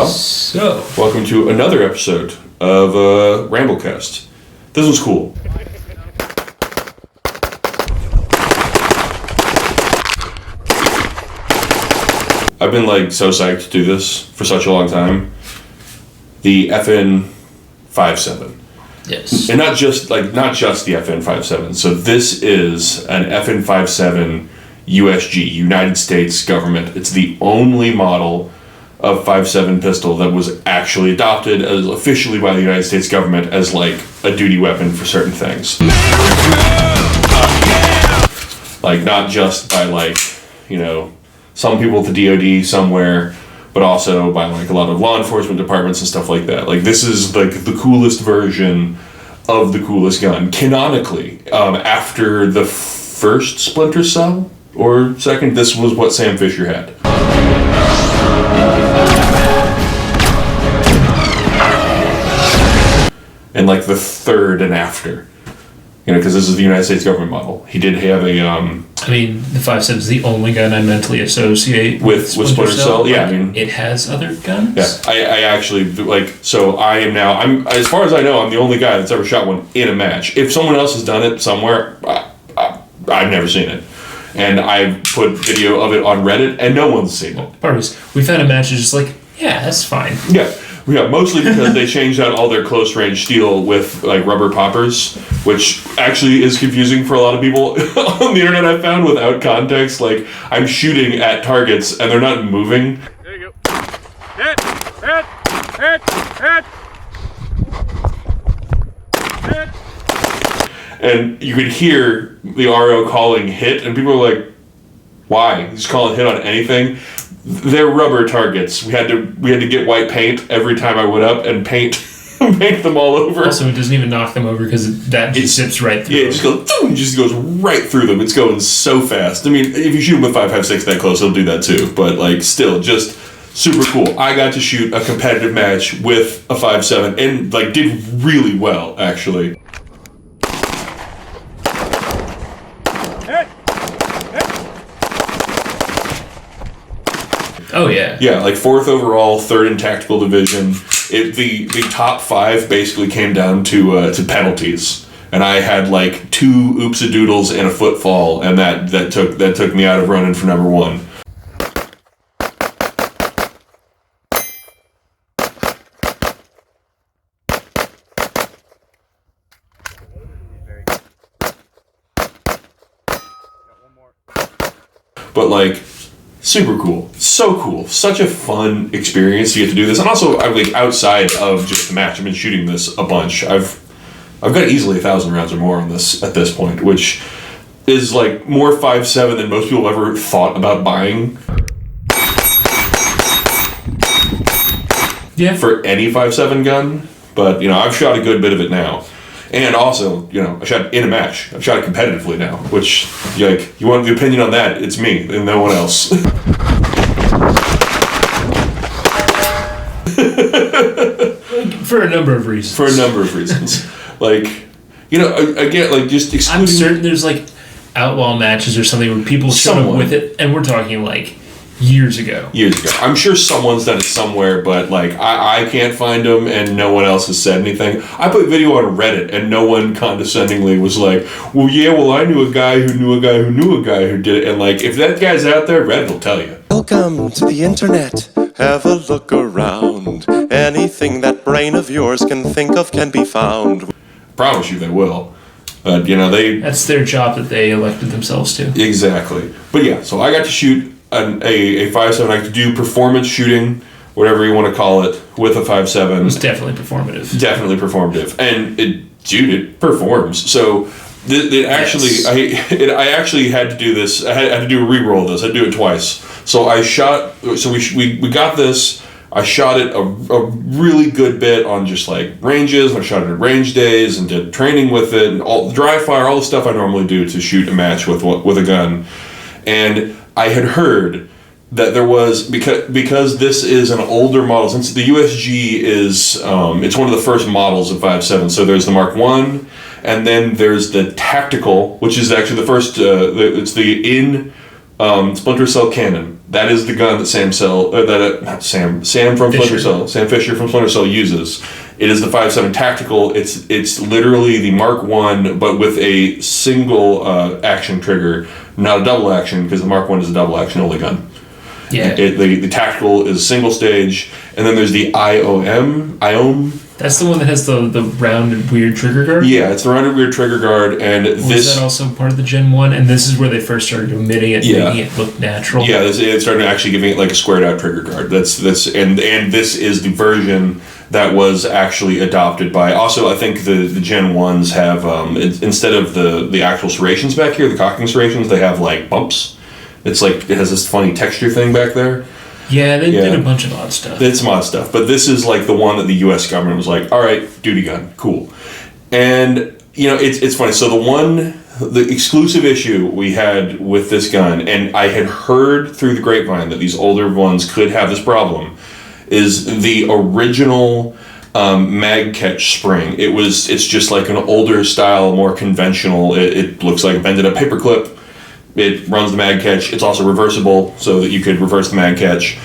Well, So, welcome to another episode of Ramblecast. This was cool. I've been so psyched to do this for such a long time. The FN 57. yes. And not just the FN 57. So this is an FN 57 USG, United States government. It's the only model of 5.7 pistol that was actually adopted as officially by the United States government as a duty weapon for certain things. Not just by some people at the DoD somewhere, but also by a lot of law enforcement departments and stuff like that. This is the coolest version of the coolest gun canonically. After the first splintercell or second, this was what Sam Fisher had. And the third and after, because this is the United States government model. He did have a. The 5.7 is the only gun I mentally associate with Splinter Cell. Yeah, it has other guns. Yeah, I actually So I am now. I'm as far as I know, I'm the only guy that's ever shot one in a match. If someone else has done it somewhere, I've never seen it. And I've put video of it on Reddit, and no one's seen it. Part of it is, we found a match that's just yeah, that's fine. Yeah, mostly because they changed out all their close-range steel with rubber poppers, which actually is confusing for a lot of people on the internet. I found without context, I'm shooting at targets and they're not moving. There you go. Hit! And you could hear the RO calling hit, and people were like, "Why? He's calling hit on anything." They're rubber targets. We had to get white paint every time I went up and paint them all over. Also, it doesn't even knock them over because that just zips right through. Yeah, it just goes right through them. It's going so fast. I mean, if you shoot them with 5.56 that close, it'll do that too. But still, just super cool. I got to shoot a competitive match with a 5.7 and did really well actually. Oh yeah. Yeah, 4th overall, 3rd in tactical division. The top 5 basically came down to penalties, and I had 2 oops-a-doodles and a footfall, and that took me out of running for number 1. But super cool, so cool, such a fun experience to get to do this. And also, outside of just the match, I've been shooting this a bunch. I've got easily 1,000 rounds or more on this at this point, which is more 5.7 than most people ever thought about buying. Yeah. For any 5.7 gun, but I've shot a good bit of it now. And also, I shot in a match. I've shot it competitively now, which, you want the opinion on that, it's me and no one else. For a number of reasons. Again, just excluding... I'm certain there's, outlaw matches or something where people showed up with it, and we're talking, years ago. I'm sure someone's done it somewhere, but I can't find them and no one else has said anything. I put video on Reddit and no one condescendingly was I knew a guy who knew a guy who knew a guy who did it. And if that guy's out there, Reddit will tell you. Welcome to the internet. Have a look around. Anything that brain of yours can think of can be found. Promise you they will. But that's their job that they elected themselves to. Exactly. But yeah, so I got to shoot a 5.7. I could do performance shooting, whatever you want to call it, with a 5.7. It was definitely performative. And it performs. So it actually, yes. I actually had to do this. I had to do a re-roll of this. I had to do it twice. So I shot. So we got this. I shot it a really good bit on just ranges. And I shot it at range days and did training with it and all the dry fire, all the stuff I normally do to shoot a match with a gun. And I had heard that there was, because this is an older model, since the USG is, it's one of the first models of 5.7. So there's the Mark 1, and then there's the Tactical, which is actually the first, it's the splintercell cannon. That is the gun that Sam from Fisher. Sam Fisher from Splinter Cell uses. It is the 5.7 tactical. It's literally the Mark 1, but with a single action trigger, not a double action, because the Mark 1 is a double action only gun. Yeah. The tactical is single stage, and then there's the IOM. That's the one that has the rounded weird trigger guard? Yeah, it's the rounded weird trigger guard, and Was that also part of the Gen 1? And this is where they first started omitting it, making it look natural? Yeah, it started actually giving it like a squared out trigger guard. And this is the version that was actually adopted by. Also, I think the Gen 1s have instead of the actual serrations back here, the cocking serrations, they have like bumps. It's like it has this funny texture thing back there. Yeah, they did a bunch of odd stuff. It's some odd stuff, but this is like the one that the U.S. government was like, all right, duty gun, cool. And, it's funny. So the exclusive issue we had with this gun, and I had heard through the grapevine that these older ones could have this problem, is the original mag catch spring. It's just like an older style, more conventional. It looks like a bended up paperclip. It runs the mag catch. It's also reversible, so that you could reverse the mag catch.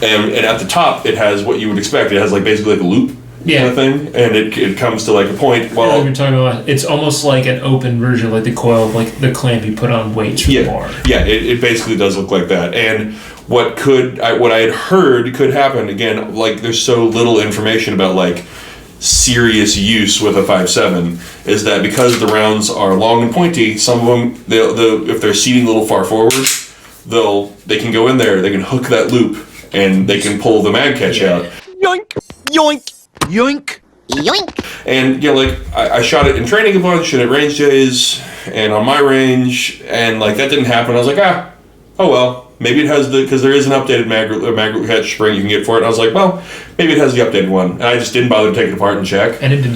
And at the top, it has what you would expect. It has like basically like a loop kind of thing, and it comes to like a point. Well, like you're talking about, it's almost like an open version, like the coil, like the clamp you put on weights for the bar. Yeah, it basically does look like that. And what I had heard could happen, again, like there's so little information about like serious use with a 5.7, is that because the rounds are long and pointy, some of them, if they're seating a little far forward, they can go in there, they can hook that loop, and they can pull the mag catch out. Yoink! Yoink! Yoink! Yoink! And I shot it in training a bunch and at range days and on my range, and like that didn't happen. I was like, oh well. Maybe it has because there is an updated mag catch spring you can get for it. And I was like, well, maybe it has the updated one. And I just didn't bother to take it apart and check. And it did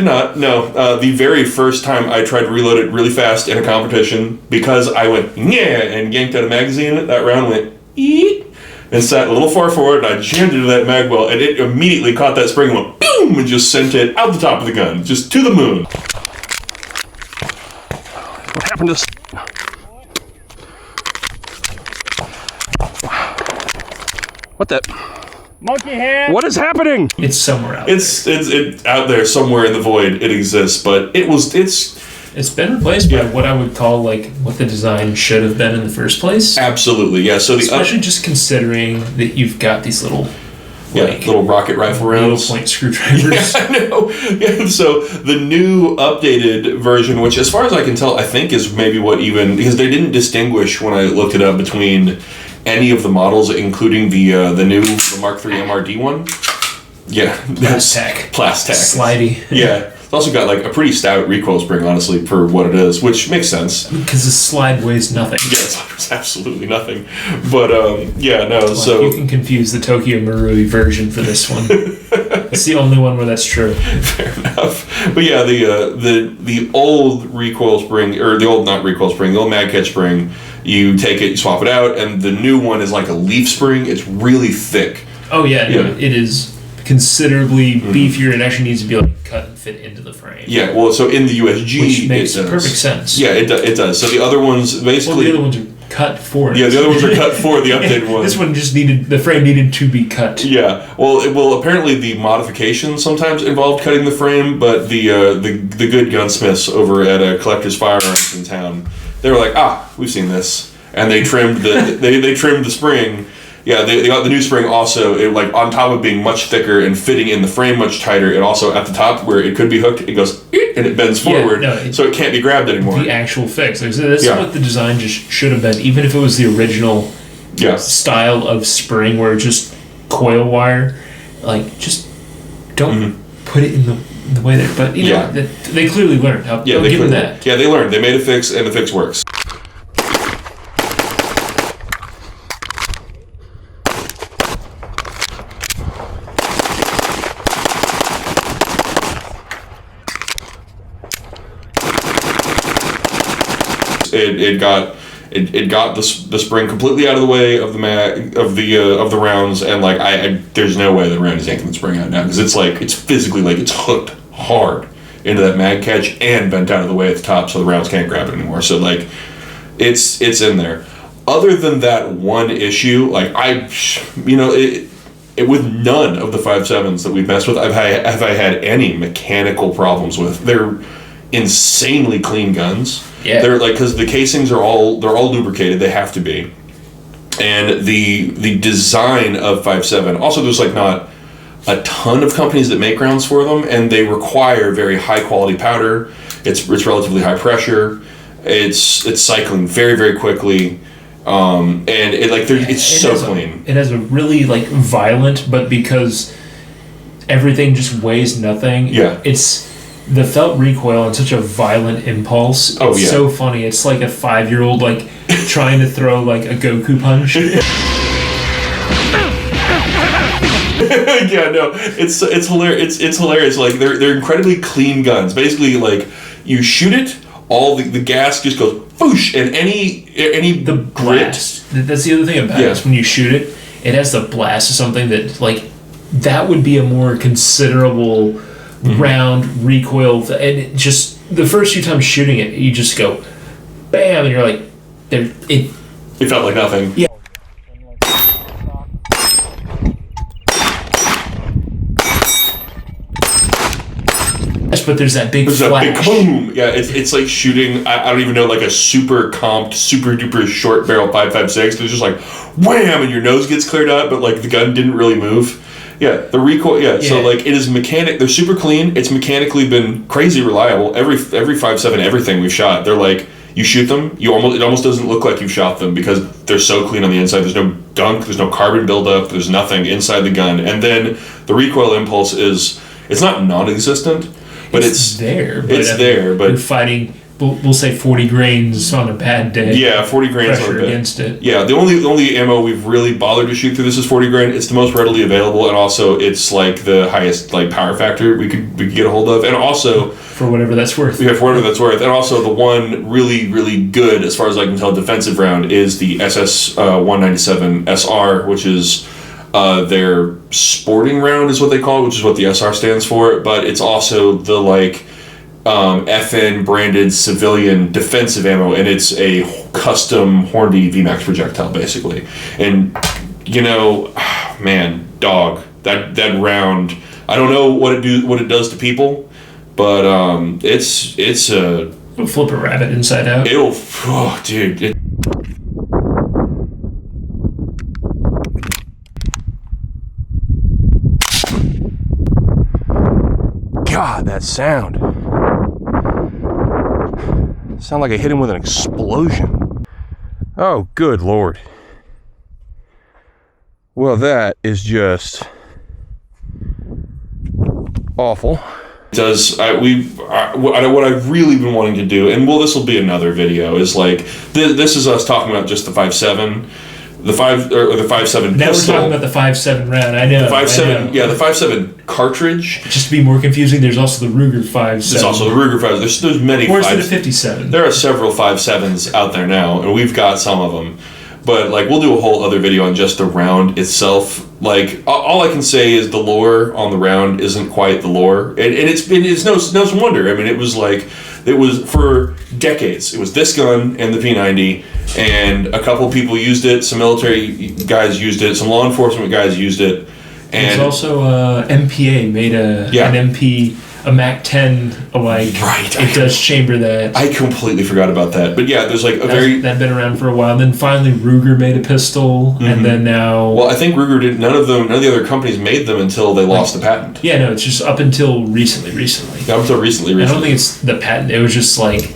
not. No. The very first time I tried to reload it really fast in a competition, because I went, yeah, and yanked out a magazine, that round went, eek, and sat a little far forward, and I jammed into that mag well, and it immediately caught that spring and went, boom, and just sent it out the top of the gun, just to the moon. What happened to... What the... Monkey hand! What is happening? It's somewhere out there. It's out there somewhere in the void. It exists, but It's been replaced by what I would call like what the design should have been in the first place. Absolutely, yeah. So especially just considering that you've got these little little rocket rifle rounds, point screwdrivers. Yeah, I know. Yeah, so the new updated version, which as far as I can tell, I think is maybe what even, because they didn't distinguish when I looked it up between any of the models, including the new Mark III MRD one. Yeah, Plastec. Slidey. Yeah. It's also got like a pretty stout recoil spring, honestly, for what it is, which makes sense. Because the slide weighs nothing. Yeah, it's absolutely nothing. But so you can confuse the Tokyo Marui version for this one. It's the only one where that's true. Fair enough. But yeah, the old recoil spring, or the old not recoil spring, the old mag catch spring, you take it, you swap it out, and the new one is like a leaf spring. It's really thick. Oh yeah. No, it is considerably beefier and actually needs to be like cut and fit into the frame. Yeah, well, so in the USG, which makes perfect sense. Yeah, it does. So the other ones basically. Well, the other ones are cut for it. Yeah, the other ones are cut for the updated one. This one just the frame needed to be cut. Yeah, well, apparently the modifications sometimes involved cutting the frame, but the good gunsmiths over at Collector's Firearms in town, they were like, we've seen this, and they trimmed they trimmed the spring. Yeah, they got the new spring also, it, like on top of being much thicker and fitting in the frame much tighter, it also at the top where it could be hooked, it goes and it bends forward, so it can't be grabbed anymore. The actual fix. This is what the design just should have been, even if it was the original style of spring where it's just coil wire. Like, just don't put it in the way there. But, you know, they clearly learned. I'll give them that. Yeah, they learned. They made a fix, and the fix works. It got the spring completely out of the way of the rounds, and like there's no way the round is yanking the spring out now, because it's physically it's hooked hard into that mag catch and bent out of the way at the top, so the rounds can't grab it anymore. So it's in there. other than that one issue, like with none of the 5.7s that we've messed with, have I had any mechanical problems with. They're insanely clean guns. Yeah. They're like, because the casings they're all lubricated. They have to be. And the design of 5.7, also there's like not a ton of companies that make rounds for them, and they require very high quality powder. It's relatively high pressure. It's cycling very, very quickly. And it's so clean. It has a really like violent, but because everything just weighs nothing. Yeah. It's the felt recoil on such a violent impulse. It's so funny. It's like a 5-year-old like trying to throw like a Goku punch. Yeah, no, it's hilarious. It's hilarious. Like they're incredibly clean guns. Basically, like you shoot it, all the gas just goes whoosh, and any the blast. That's the other thing about it. Is when you shoot it, it has the blast of something that like that would be a more considerable round recoil, and it just the first few times shooting it, you just go bam, and you're like, it felt like nothing. Yeah. But there's that big flash. Big boom. Yeah, it's like shooting. I don't even know, like a super comped, super duper short barrel 5.56. There's just like wham, and your nose gets cleared up, but like the gun didn't really move. Yeah, the recoil. Yeah, so like it is mechanic. They're super clean. It's mechanically been crazy reliable. Every 5.7 everything we've shot, they're like you shoot them, it almost doesn't look like you've shot them because they're so clean on the inside. There's no gunk. There's no carbon buildup. There's nothing inside the gun. And then the recoil impulse it's not non-existent. But it's there. But you're fighting. We'll say 40 grains on a bad day. Yeah, 40 grains on a bad against it. Yeah, the only ammo we've really bothered to shoot through this is 40 grain. It's the most readily available, and also it's like the highest like power factor we could get a hold of, and also for whatever that's worth. Yeah, for whatever that's worth, and also the one really really good as far as I can tell defensive round is the SS 197 SR, which is. Their sporting round is what they call it, which is what the SR stands for, but it's also the like FN branded civilian defensive ammo, and it's a custom Hornady VMAX projectile basically. And man, dog, that round, I don't know what it does to people, but it's it'll flip a rabbit inside out. Dude. God, that sound. Sound like I hit him with an explosion. Oh, good Lord. Well, that is just awful. What I've really been wanting to do, and this will be another video, is like this is us talking about just the 5.7. The 5.7 now pistol. we're talking about the 5.7 round. I know. The 5.7, yeah, the 5.7 cartridge. Just to be more confusing, there's also the Ruger 5.7. There's also the Ruger 5. There's many. Or is it a 57? There are several 5.7s out there now, and we've got some of them. But like, we'll do a whole other video on just the round itself. Like, all I can say is the lore on the round isn't quite the lore, and it's no wonder. I mean, it was for decades. It was this gun and the P90, and a couple people used it. Some military guys used it. Some law enforcement guys used it. And there's also MPA made an MP. A Mac 10 alike. Right. It does chamber that. I completely forgot about that. But yeah, there's like that'd been around for a while. And then finally Ruger made a pistol, and then now. Well, I think Ruger did. None of the other companies made them until they lost the patent. Yeah, no, it's just up until recently. Up until recently. I don't think it's the patent. It was just like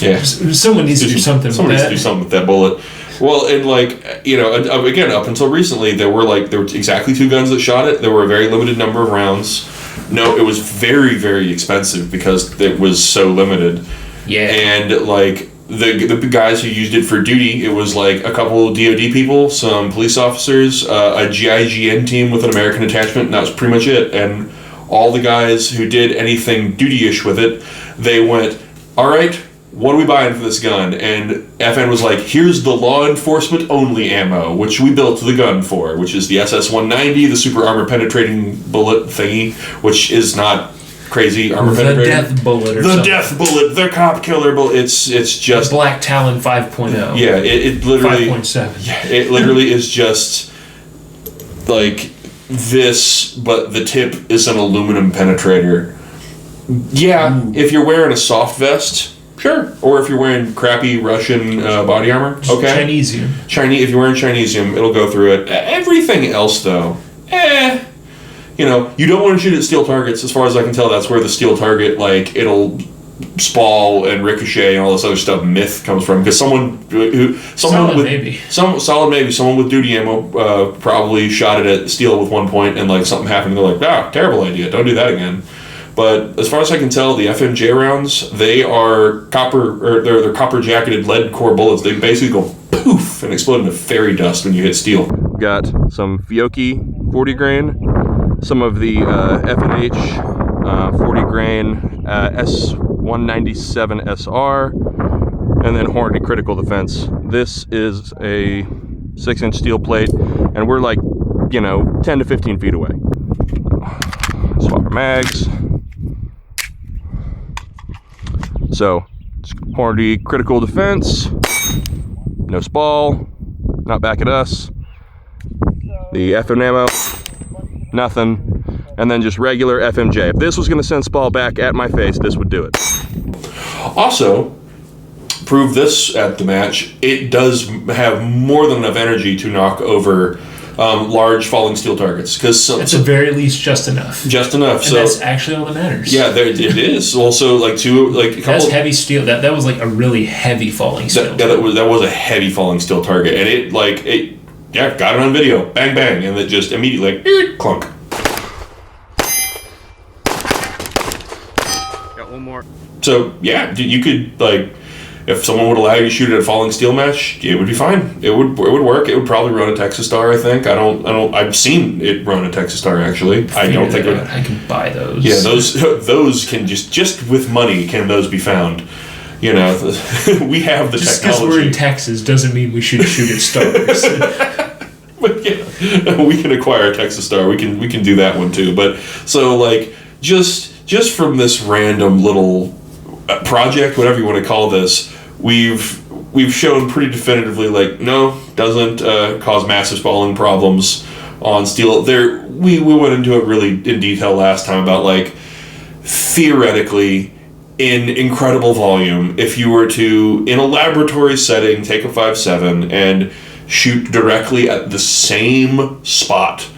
Yeah. Someone needs to do something. Someone needs to do something with that bullet. Well, and like again, up until recently, there were exactly 2 guns that shot it. There were a very limited number of rounds. No, it was very, very expensive because it was so limited. Yeah. And like the guys who used it for duty, it was like a couple DOD people, some police officers, a GIGN team with an American attachment, and that was pretty much it. And all the guys who did anything duty-ish with it, they went, all right, what are we buying for this gun? And FN was like, here's the law enforcement only ammo, which we built the gun for, which is the SS-190, the super armor penetrating bullet thingy, which is not crazy armor the penetrator. death bullet or the something. death bullet, the cop killer bullet. It's just Black Talon 5.0. Yeah, it literally 5.7. Yeah, it literally is just like this, but the tip is an aluminum penetrator. Yeah, if you're wearing a soft vest, sure. Or if you're wearing crappy Russian body armor, okay. Chinesium. If you're wearing Chinesium, it'll go through it. Everything else, though, you know, you don't want to shoot at steel targets. As far as I can tell, that's where the steel target, like, it'll spall and ricochet and all this other stuff myth comes from. Because someone with duty ammo probably shot it at steel with one point and like something happened. And they're like, terrible idea. Don't do that again. But as far as I can tell, the FMJ rounds, they are they're copper jacketed lead core bullets. They basically go poof and explode into fairy dust when you hit steel. Got some Fiocchi 40 grain, some of the FNH 40 grain S197 SR, and then Hornady Critical Defense. This is a 6-inch steel plate, and we're like, 10 to 15 feet away. Swap our mags. So, Hornady Critical Defense, no spall, not back at us. The FM ammo, nothing. And then just regular FMJ. If this was going to send spall back at my face, this would do it. Also, prove this at the match, it does have more than enough energy to knock over large falling steel targets. Because at the very least, just enough. Just enough. And that's actually all that matters. Yeah, it is. Also, a couple. That's heavy steel. That was like a really heavy falling steel. That was a heavy falling steel target, and it got it on video, bang bang, and it just immediately clunk. Got one more. So yeah, you could if someone would allow you to shoot at a falling steel match, it would be fine. It would work. It would probably run a Texas Star. I think. I've seen it run a Texas Star actually. I don't think I can buy those. Yeah, those can just with money can those be found. We have the just technology. Just because we're in Texas doesn't mean we should shoot at stars. But yeah, we can acquire a Texas Star. We can do that one too. But so just from this random little project, whatever you want to call this, we've shown pretty definitively no, doesn't cause massive spalling problems on steel. We went into it really in detail last time about theoretically in incredible volume, if you were to in a laboratory setting take a 5.7 and shoot directly at the same spot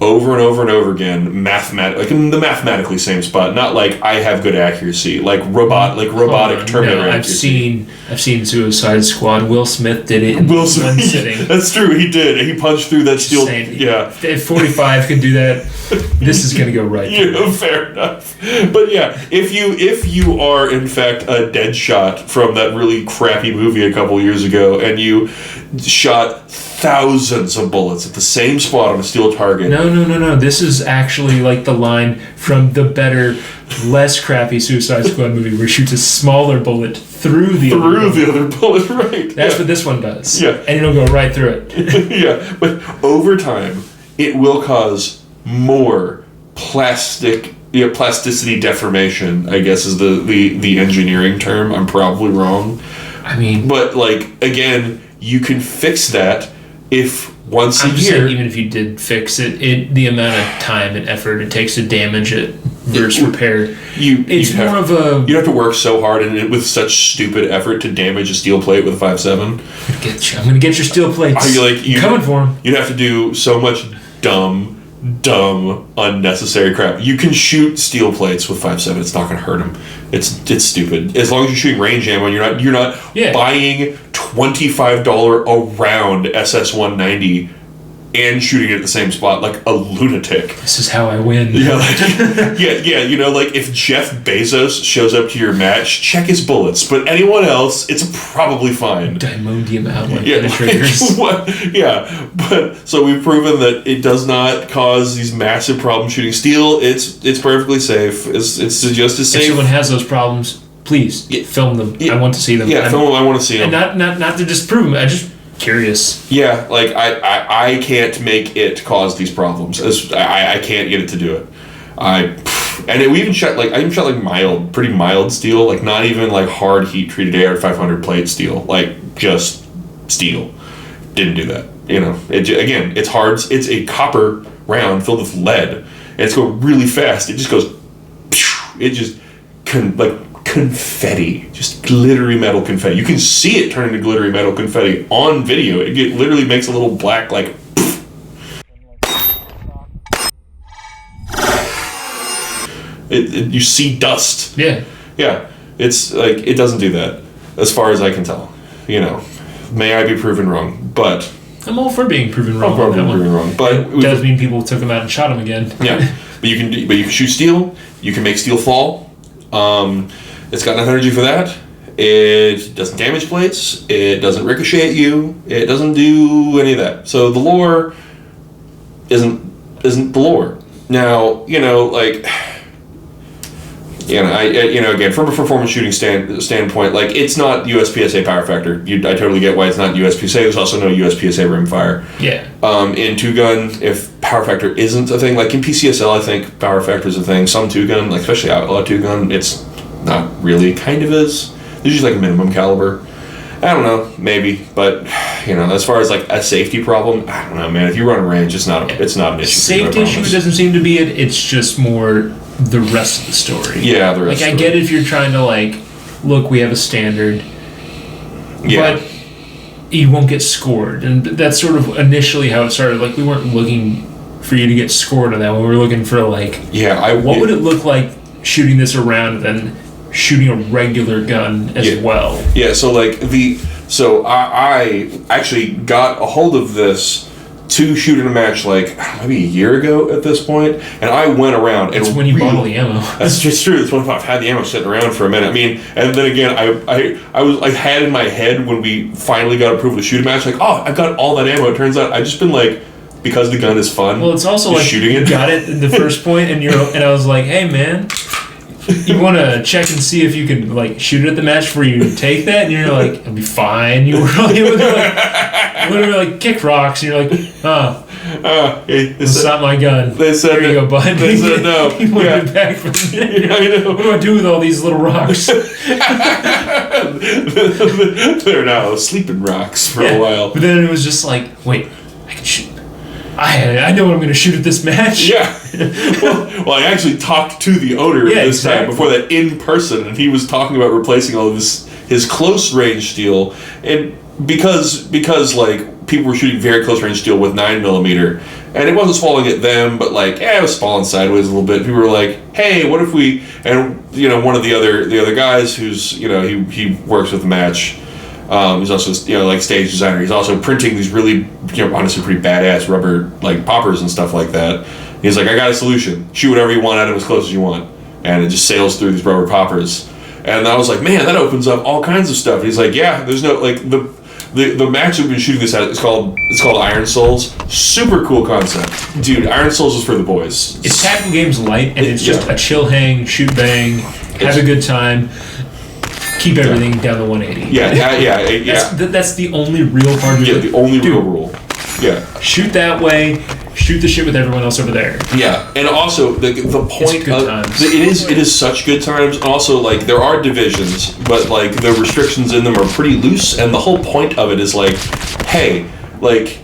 over and over and over again, in the mathematically same spot, not I have good accuracy, robotic Terminator accuracy. I've seen Suicide Squad. Will Smith did it in one sitting. That's true, he did. He punched through that steel. Yeah. If 45 can do that, this is going to go right. Yeah, fair enough. But yeah, if you are in fact a dead shot from that really crappy movie a couple years ago, and you shot thousands of bullets at the same spot on a steel target. No. This is actually the line from the better, less crappy Suicide Squad movie where it shoots a smaller bullet through the other bullet, right. That's what this one does. Yeah. And it'll go right through it. Yeah, but over time, it will cause more plasticity deformation, I guess is the engineering term. I'm probably wrong. But again, you can fix that if once a year. Even if you did fix it, the amount of time and effort it takes to damage it versus repair. You'd have to work so hard and with such stupid effort to damage a steel plate with a 5.7. I'm gonna get your steel plates. I'm coming for them. You'd have to do so much dumb, unnecessary crap. You can shoot steel plates with 5.7. It's not going to hurt them. It's stupid. As long as you're shooting range ammo, and you're not buying $25 a round SS190 and shooting it at the same spot like a lunatic. This is how I win. Yeah, if Jeff Bezos shows up to your match, check his bullets. But anyone else, it's probably fine. Dimodium outlet penetrators. But so we've proven that it does not cause these massive problems shooting steel. It's perfectly safe. It's just as safe. If someone has those problems, please film them. I want to see them. Yeah, film them. I want to see them. And not to disprove them. I just curious. Yeah, I can't make it cause these problems. I can't get it to do it. And we even shot pretty mild steel, like not even like hard heat treated AR-500 plate steel, like just steel. Didn't do that. Again, it's hard. It's a copper round filled with lead, and it's going really fast. It just goes. It just like confetti, just glittery metal confetti. You can see it turn into glittery metal confetti on video. It literally makes a little black like. You see dust. Yeah. It's like it doesn't do that, as far as I can tell. May I be proven wrong, but I'm all for being proven wrong. But it does mean people took him out and shot him again. Yeah, but you can shoot steel. You can make steel fall. It's got enough energy for that. It doesn't damage plates. It doesn't ricochet at you. It doesn't do any of that. So the lore isn't the lore. Now, again, from a performance shooting standpoint, like, it's not USPSA power factor. I totally get why it's not USPSA. There's also no USPSA rimfire. Yeah. In two-gun, if power factor isn't a thing, like in PCSL, I think power factor is a thing. Some two-gun, like especially outlaw two-gun, it's not really, kind of is. There's just like a minimum caliber. I don't know, maybe, but as far as like a safety problem, I don't know, man. If you run a range, it's not an issue. Safety issue doesn't seem to be it. It's just more the rest of the story. Yeah, the rest. Like, I get it if you're trying to like, look, we have a standard, but you won't get scored, and that's sort of initially how it started. Like, we weren't looking for you to get scored on that. We were looking for like, what would it look like shooting this around and then shooting a regular gun as well? Yeah, so I actually got a hold of this to shoot in a match like maybe a year ago at this point, and I went around and that's when you bought all the ammo. That's just true. That's when I've had the ammo sitting around for a minute. I mean, and then again, I had in my head when we finally got approval to shoot a match, like, oh, I've got all that ammo. It turns out I've just been like, because the gun is fun. Well, it's also like shooting it. Got it in the first point, and I was like, hey man, you want to check and see if you can like shoot it at the match before you take that? And you're like, it'll be fine. You were like, literally like kick rocks, and you're like, it's not my gun. They said, there you go, bud. They said no. You want it back from there. I know. What do I do with all these little rocks? They're now sleeping rocks for a while. But then it was just like, wait, I can shoot. I know what I'm going to shoot at this match. Yeah. Well, I actually talked to the owner this time before that in person, and he was talking about replacing all of his close range steel, and because like people were shooting very close range steel with 9mm, and it wasn't falling at them, but like it was falling sideways a little bit. People were like, "Hey, what if we?" And one of the other guys who's he works with the match. He's also like stage designer. He's also printing these really honestly pretty badass rubber like poppers and stuff like that. He's like, I got a solution. Shoot whatever you want at him as close as you want, and it just sails through these rubber poppers. And I was like, man, that opens up all kinds of stuff. And he's like, yeah, there's no like the match we've been shooting this at. It's called Iron Souls. Super cool concept, dude. Iron Souls is for the boys. It's tactical games light, and it's just a chill hang, shoot bang, have a good time. Keep everything down to 180. Yeah. That's the only real part of it. Yeah, the only real rule. Yeah. Shoot that way. Shoot the shit with everyone else over there. Yeah, and also the point it's good times. It is such good times. Also, like, there are divisions, but like the restrictions in them are pretty loose, and the whole point of it is like, hey, like,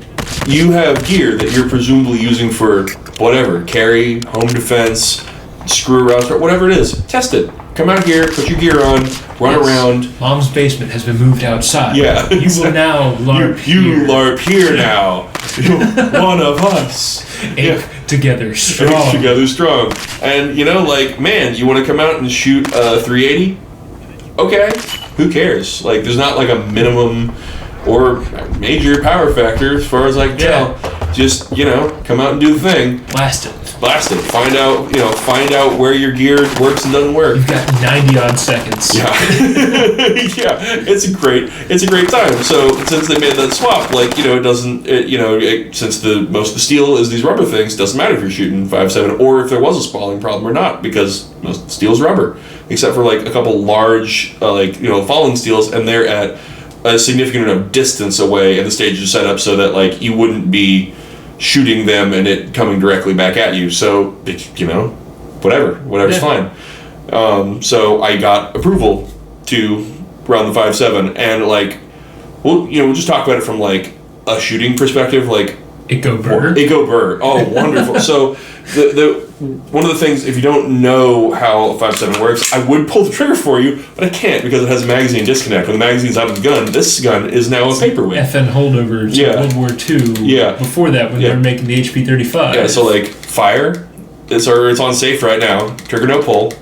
you have gear that you're presumably using for whatever, carry, home defense, screw around, whatever it is. Test it. Come out here, put your gear on, run around. Mom's basement has been moved outside. Yeah. You will now LARP here. You LARP here now. You're one of us. Ape together strong. Ape together strong. And, like, man, you want to come out and shoot 380? Okay. Who cares? Like, there's not, like, a minimum or major power factor as far as I can tell. Just, come out and do the thing. Blast it. Find out where your gear works and doesn't work. You've got 90-odd seconds. Yeah. Yeah. It's a great time. So since they made that swap, like, it doesn't, since most of the steel is these rubber things, it doesn't matter if you're shooting 5.7 or if there was a spalling problem or not, because most steel's rubber, except for like a couple large, falling steels, and they're at a significant enough distance away, and the stage is set up so that like you wouldn't be shooting them and it coming directly back at you. So, whatever's fine. So I got approval to run the 5.7, and like, we'll just talk about it from like a shooting perspective, like it go burr. Oh, wonderful. So the one of the things, if you don't know how a 5.7 works, I would pull the trigger for you, but I can't because it has a magazine disconnect. When the magazine's out of the gun, this gun is now a paperweight. FN holdovers World War II. Yeah. Before that, when they were making the HP 35. Yeah, so like fire, it's on safe right now. Trigger no pull.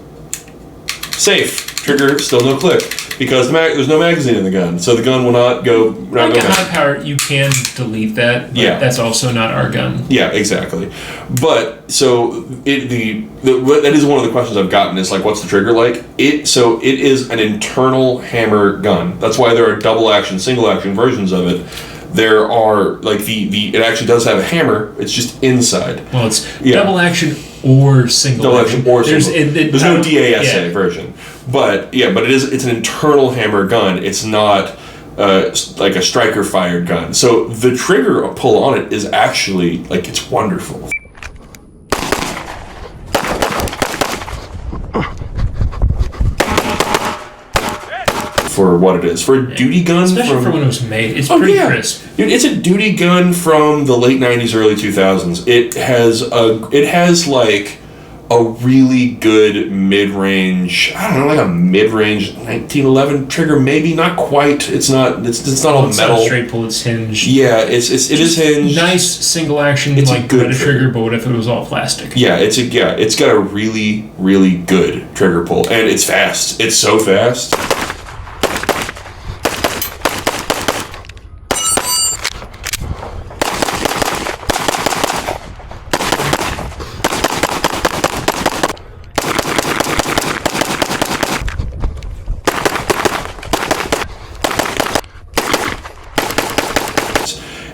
Safe. Trigger still no click. Because there's no magazine in the gun, so the gun will not go. Like a high power, you can delete that. But that's also not our gun. Yeah, exactly. But so that is one of the questions I've gotten is like, what's the trigger like? It is an internal hammer gun. That's why there are double action, single action versions of it. There are like it actually does have a hammer. It's just inside. Well, it's double action or single action. There's no DASA version. But it's an internal hammer gun. It's not like a striker fired gun. So the trigger pull on it is actually like, it's wonderful. For what it is, for a duty gun, especially for when it was made, it's pretty crisp. Dude, it's a duty gun from the late '90s, early 2000s. It has like a really good mid-range. I don't know, like a mid-range 1911 trigger, maybe not quite. It's not all metal. It's not a straight pull. It's hinged. Yeah, it is hinged. Nice single action, it's like a good trigger. But what if it was all plastic? Yeah, it's got a really, really good trigger pull, and it's fast. It's so fast.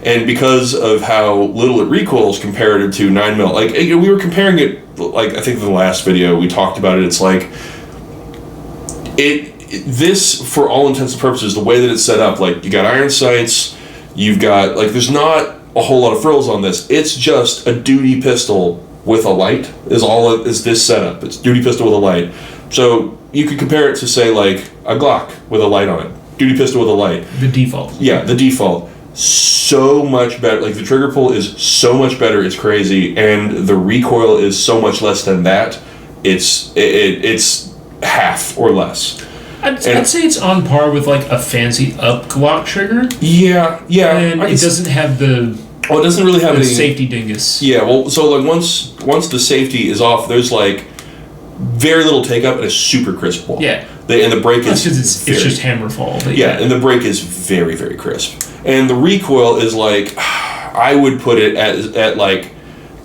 And because of how little it recoils compared to 9mm, like we were comparing it, like I think in the last video we talked about it. It's like this, for all intents and purposes, the way that it's set up, like you got iron sights, you've got like, there's not a whole lot of frills on this. It's just a duty pistol with a light is this setup. It's duty pistol with a light. So you could compare it to say like a Glock with a light on it. Duty pistol with a light. The default. Yeah, the default. So much better. Like the trigger pull is so much better. It's crazy, and the recoil is so much less than that. It's half or less. I'd say it's on par with like a fancy up Glock trigger. Yeah. And it doesn't have the. Well, it doesn't really have any safety dingus. Yeah. Well, so like once the safety is off, there's like very little take up and a super crisp ball. Yeah. And the brake is because it's just hammer fall. Yeah, and the brake is very, very crisp. And the recoil is like, I would put it at like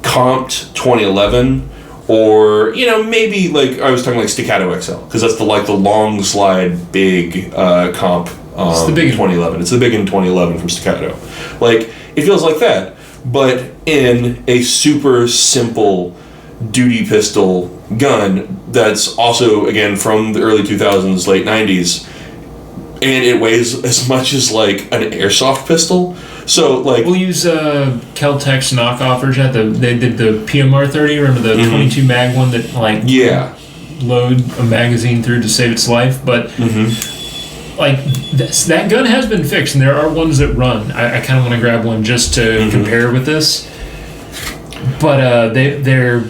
comped 2011, or maybe like I was talking like Staccato XL, because that's the long slide big comp. It's the big in 2011. It's the big in 2011 from Staccato. Like it feels like that, but in a super simple duty pistol gun that's also again from the early 2000s, late 90s. And it weighs as much as like an airsoft pistol. So like we'll use Kel-Tec's knockoff version. They did the PMR 30. Remember the 22 mag one that like load a magazine through to save its life. But like that gun has been fixed, and there are ones that run. I kind of want to grab one just to compare with this. But their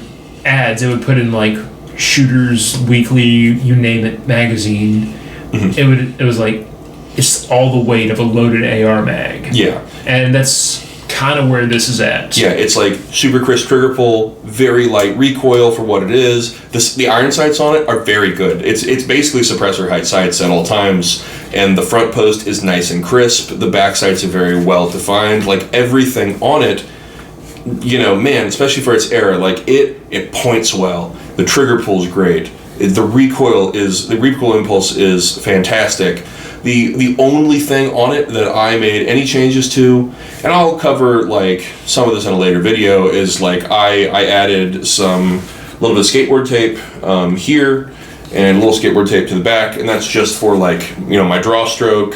ads, they would put in like Shooters Weekly, you name it, magazine. It was like it's all the weight of a loaded AR mag. Yeah, and that's kind of where this is at. Yeah, it's like super crisp trigger pull, very light recoil for what it is. The iron sights on it are very good. It's basically suppressor height sights at all times, and the front post is nice and crisp. The back sights are very well defined. Like everything on it, man, especially for its era, like it points well. The trigger pull is great. The recoil impulse is fantastic. The only thing on it that I made any changes to, and I'll cover like some of this in a later video, is like I added a little bit of skateboard tape here and a little skateboard tape to the back, and that's just for like my draw stroke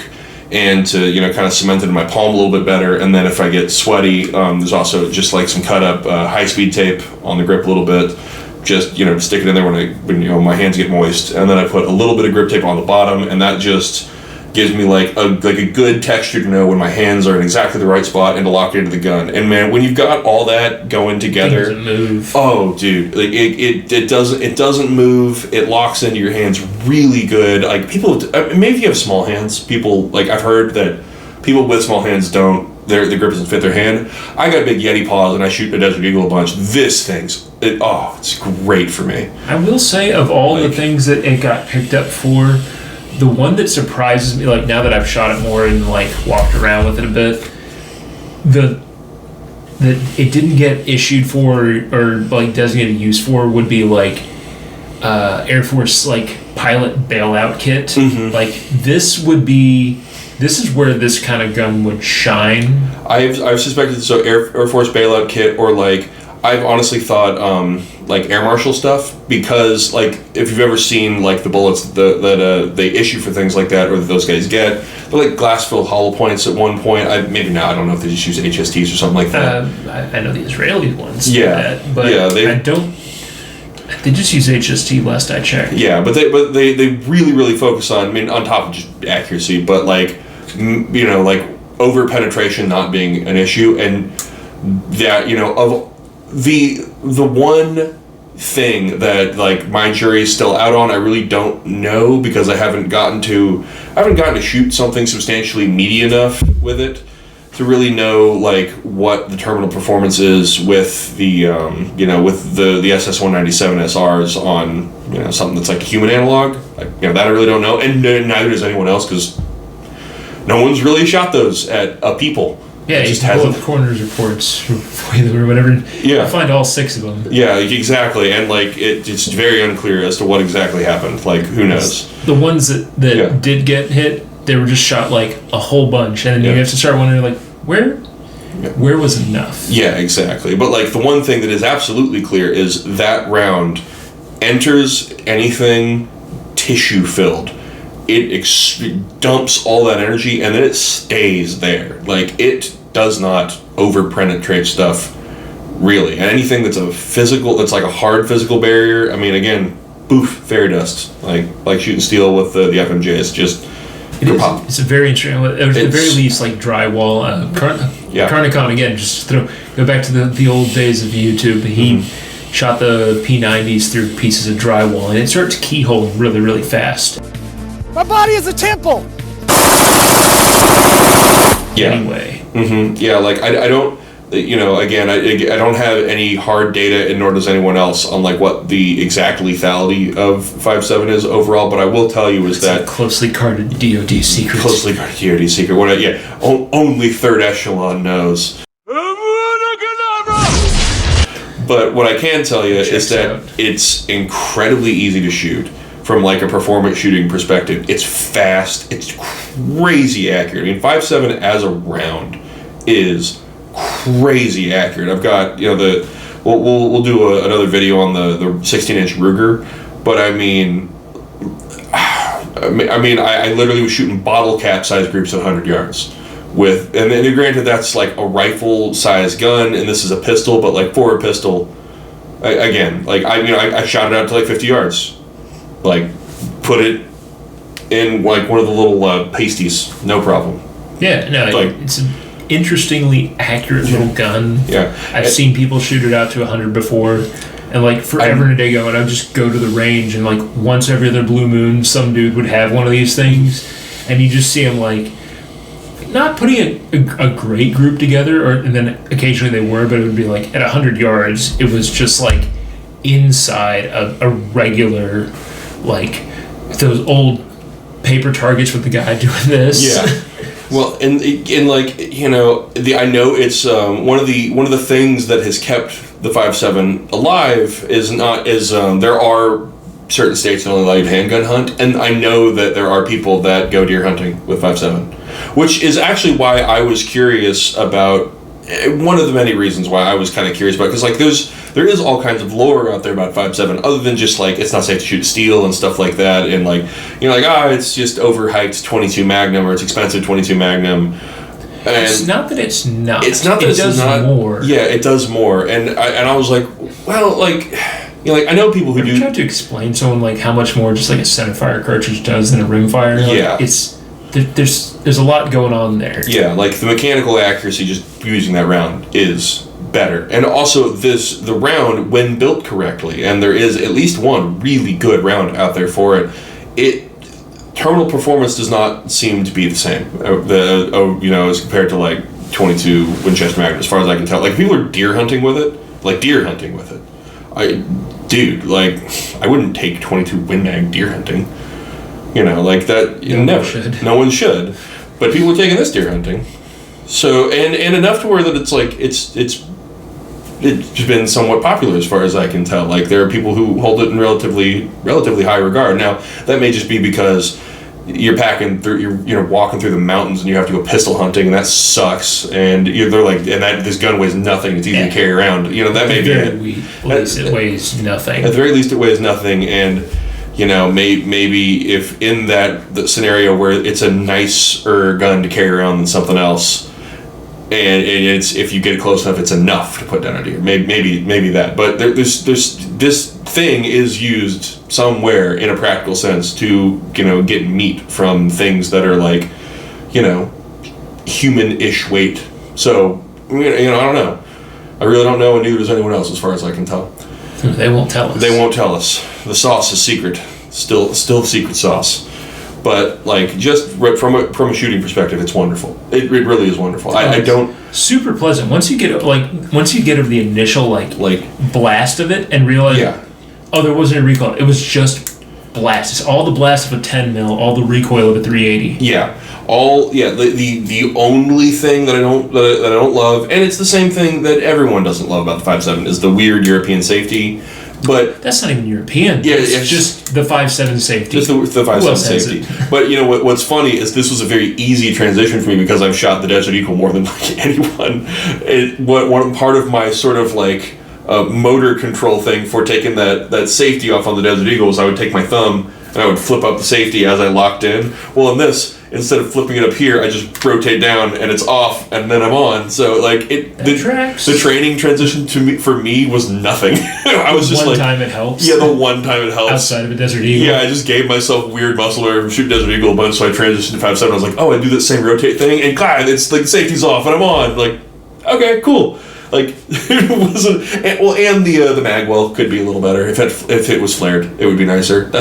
and to kind of cement it in my palm a little bit better. And then if I get sweaty, there's also just like some cut up high speed tape on the grip a little bit. just stick it in there when my hands get moist, and then I put a little bit of grip tape on the bottom, and that just gives me like a good texture to know when my hands are in exactly the right spot and to lock it into the gun. And man, when you've got all that going together, it doesn't move. Oh, dude, like it doesn't move. It locks into your hands really good. Like people, maybe if you have small hands, people like I've heard that people with small hands don't. The grip doesn't fit their hand. I got big Yeti paws and I shoot a Desert Eagle a bunch. This thing's it's great for me. I will say, of all the things that it got picked up for, the one that surprises me, like now that I've shot it more and like walked around with it a bit, that it didn't get issued for or like designated use for would be like Air Force like pilot bailout kit. Mm-hmm. Like this is where this kind of gun would shine. I've suspected Air Force bailout kit, or like I've honestly thought like air marshal stuff, because like if you've ever seen like the bullets that they issue for things like that, or that those guys get, they're like glass filled hollow points at one point. Maybe now I don't know if they just use HSTs or something like that. I know the Israeli ones. Yeah, but I don't. They just use HST last I checked. Yeah, but they really focus on on top of just accuracy, but like like over penetration not being an issue, and that of the one thing that like my jury's still out on, I really don't know, because I haven't gotten to shoot something substantially meaty enough with it to really know like what the terminal performance is with the with the SS-197 SRs on something that's like a human analog. That I really don't know, and neither does anyone else, because no one's really shot those at people. Yeah, you just pull up corners reports or whatever. Yeah, find all 6 of them. Yeah, exactly, and like it's very unclear as to what exactly happened. Like, who knows? The ones that did get hit, they were just shot like a whole bunch, and then you have to start wondering like where was enough? Yeah, exactly. But like the one thing that is absolutely clear is that round enters anything tissue filled. It dumps all that energy, and then it stays there. Like, it does not over-penetrate stuff, really. And anything that's that's like a hard physical barrier, I mean, again, boof, fairy dust. Like shooting steel with the FMJ, it's just... It's a very interesting, at the very least, like drywall. Karnikon, again, just go back to the old days of YouTube. He shot the P90s through pieces of drywall, and it started to keyhole really, really fast. My body is a temple! Yeah. Anyway. Mm-hmm. Yeah, like, I don't... again, I don't have any hard data, and nor does anyone else, on like what the exact lethality of 5.7 is overall, but I will tell you is that... a closely guarded DoD secret. Closely guarded DoD secret. Only third echelon knows. But what I can tell you is that it's incredibly easy to shoot. From like a performance shooting perspective, it's fast, it's crazy accurate. I mean, 5.7 as a round is crazy accurate. I've got we'll do another video on the 16-inch Ruger, but I literally was shooting bottle cap size groups at 100 yards with, and then granted that's like a rifle size gun, and this is a pistol, but like for a pistol, I shot it out to like 50 yards. Like, put it in like one of the little pasties, no problem. Yeah, no, it's an interestingly accurate little gun. Yeah, I've seen people shoot it out to 100 before, and like forever and a day ago, and I'd just go to the range, and like once every other blue moon, some dude would have one of these things, and you just see him like not putting a great group together, and then occasionally they were, but it would be like at 100 yards, it was just like inside a regular. Like those old paper targets with the guy doing this. Yeah. Well, and like I know it's one of the things that has kept the 5.7 alive there are certain states that only allow you to handgun hunt, and I know that there are people that go deer hunting with 5.7, which is actually why I was curious about. One of the many reasons why I was kind of curious about, because like there is all kinds of lore out there about 5.7, other than just like it's not safe to shoot steel and stuff like that, and like it's just overhyped 22 Magnum, or it's expensive 22 Magnum. And it's not that it's not. It's not that it does more. Yeah, it does more, and I was like, well, like like I know people who do. Try to explain to someone like how much more just like a centerfire cartridge does than a rimfire. Like, it's there's a lot going on there. Yeah, like the mechanical accuracy just using that round is better, and also the round when built correctly, and there is at least one really good round out there for it. Terminal performance does not seem to be the same. As compared to like 22 Winchester Magnum, as far as I can tell. Like people are deer hunting with it. I wouldn't take 22 Win Mag deer hunting. Like that. No one should. But people are taking this deer hunting. So and enough to where that it's like it's been somewhat popular as far as I can tell. Like there are people who hold it in relatively high regard. Now that may just be because you're packing through, you're walking through the mountains and you have to go pistol hunting, and that sucks. And they're like, and that this gun weighs nothing. It's easy to carry around. That may be it. At least it weighs nothing. At the very least, it weighs nothing. And maybe if in the scenario where it's a nicer gun to carry around than something else, and it's if you get it close enough, it's enough to put down a deer. Maybe that. But there's this thing is used somewhere in a practical sense to get meat from things that are like human-ish weight. So I don't know. I really don't know, and neither does anyone else, as far as I can tell. They won't tell us. They won't tell us. The sauce is secret. Still secret sauce. But like just from a shooting perspective, it's wonderful. It really is wonderful. I don't super pleasant once you get over the initial like blast of it and realize there wasn't a recoil. It was just blast. It's all the blast of a 10 mil, all the recoil of a 380. Yeah. The only thing that I don't love, and it's the same thing that everyone doesn't love about the 5.7, is the weird European safety. But that's not even European. Yeah, it's just the 5.7 safety. Just the 5.7 safety. But what's funny is this was a very easy transition for me because I've shot the Desert Eagle more than anyone. One part of my sort of like motor control thing for taking that safety off on the Desert Eagle was I would take my thumb and I would flip up the safety as I locked in. Well, in this, instead of flipping it up here, I just rotate down and it's off, and then I'm on. So like the training transition for me was nothing. I was just one time it helps. Yeah, the one time it helps. Outside of a Desert Eagle. Yeah, I just gave myself weird muscle memory from shooting Desert Eagle a bunch, so I transitioned to 5.7. I was like, I do that same rotate thing, and God, it's like the safety's off and I'm on. Like, okay, cool. Like it wasn't. And the magwell could be a little better if it was flared. It would be nicer.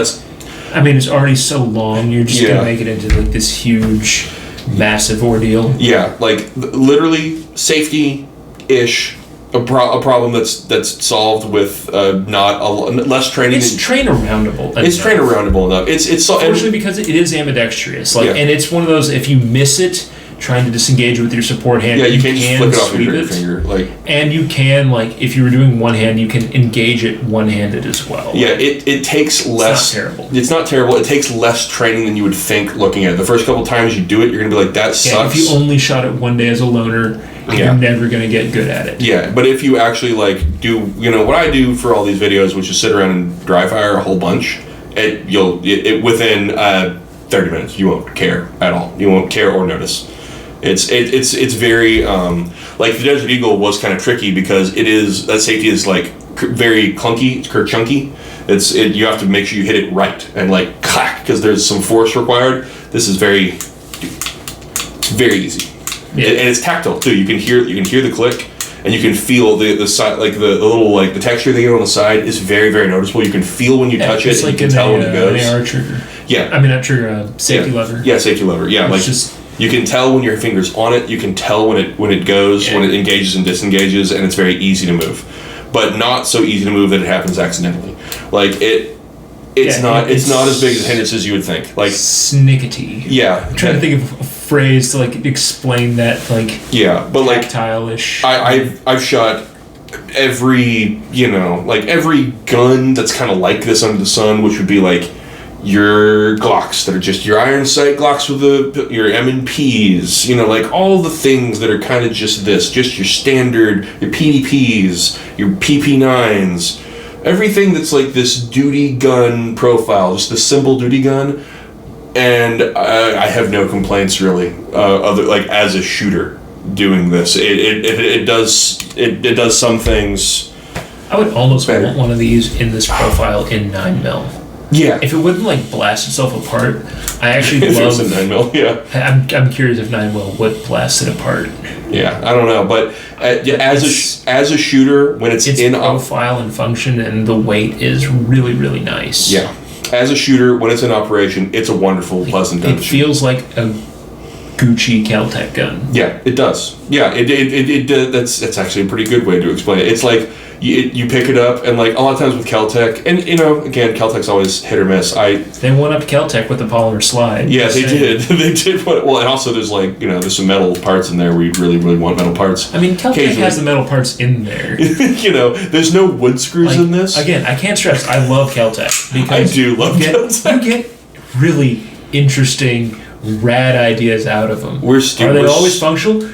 It's already so long. You're just gonna make it into like this huge, massive ordeal. Yeah, like literally safety-ish. A problem that's solved with less training. It's train-aroundable. It's train-aroundable enough. It's fortunately because it is ambidextrous. And it's one of those, if you miss it trying to disengage with your support hand, you can't just flick it off your finger. And you can, if you were doing one hand, you can engage it one-handed as well. Yeah, it takes less. It's not terrible. It's not terrible. It takes less training than you would think looking at it. The first couple times you do it, you're going to be like, that sucks. If you only shot it one day as a loner, you're never going to get good at it. Yeah, but if you actually do, what I do for all these videos, which is sit around and dry fire a whole bunch, within 30 minutes, you won't care at all. You won't care or notice. It's very like the Desert Eagle was kind of tricky because that safety is very clunky. It's chunky. You have to make sure you hit it right and clack because there's some force required. This is very easy, and it's tactile too. You can hear the click, and you can feel the side the little the texture they get on the side is very, very noticeable. You can feel when you touch it. And you can tell when it goes. An AR trigger. Yeah, not trigger. Safety lever. Yeah, safety lever. Yeah, you can tell when your finger's on it. You can tell when it goes, when it engages and disengages, and it's very easy to move. But not so easy to move that it happens accidentally. It's not as big a hindrance as you would think. Snickety. Yeah. I'm trying to think of a phrase to explain that tactile-ish. I've shot every every gun that's kind of like this under the sun, which would be your Glocks that are just your iron sight Glocks with your M&Ps, all the things that are kind of just your standard, your PDPs, your PP9s, everything that's this duty gun profile, just the simple duty gun, and I have no complaints really, other as a shooter doing this. It does some things. I would almost want one of these in this profile in 9mm. Yeah. If it wouldn't like blast itself apart, I actually if love. It was a 9mm, yeah. I'm curious if 9mm would blast it apart. Yeah, I don't know, but as a shooter, when it's in profile and function, and the weight is really, really nice. Yeah, as a shooter, when it's in operation, it's a wonderful, pleasant gun. It feels like a Gucci Caltech gun. Yeah, it does. Yeah, that's actually a pretty good way to explain it. It's like you pick it up, and like a lot of times with Caltech, and again, Caltech's always hit or miss. They went up Caltech with the polymer slide. Yeah, they did. They did. Well, and also there's like there's some metal parts in there where you really, really want metal parts. I mean, Caltech has the metal parts in there. There's no wood screws in this. Again, I can't stress, I love Caltech because I do love Caltech. You get really interesting, rad ideas out of them. Are they always functional?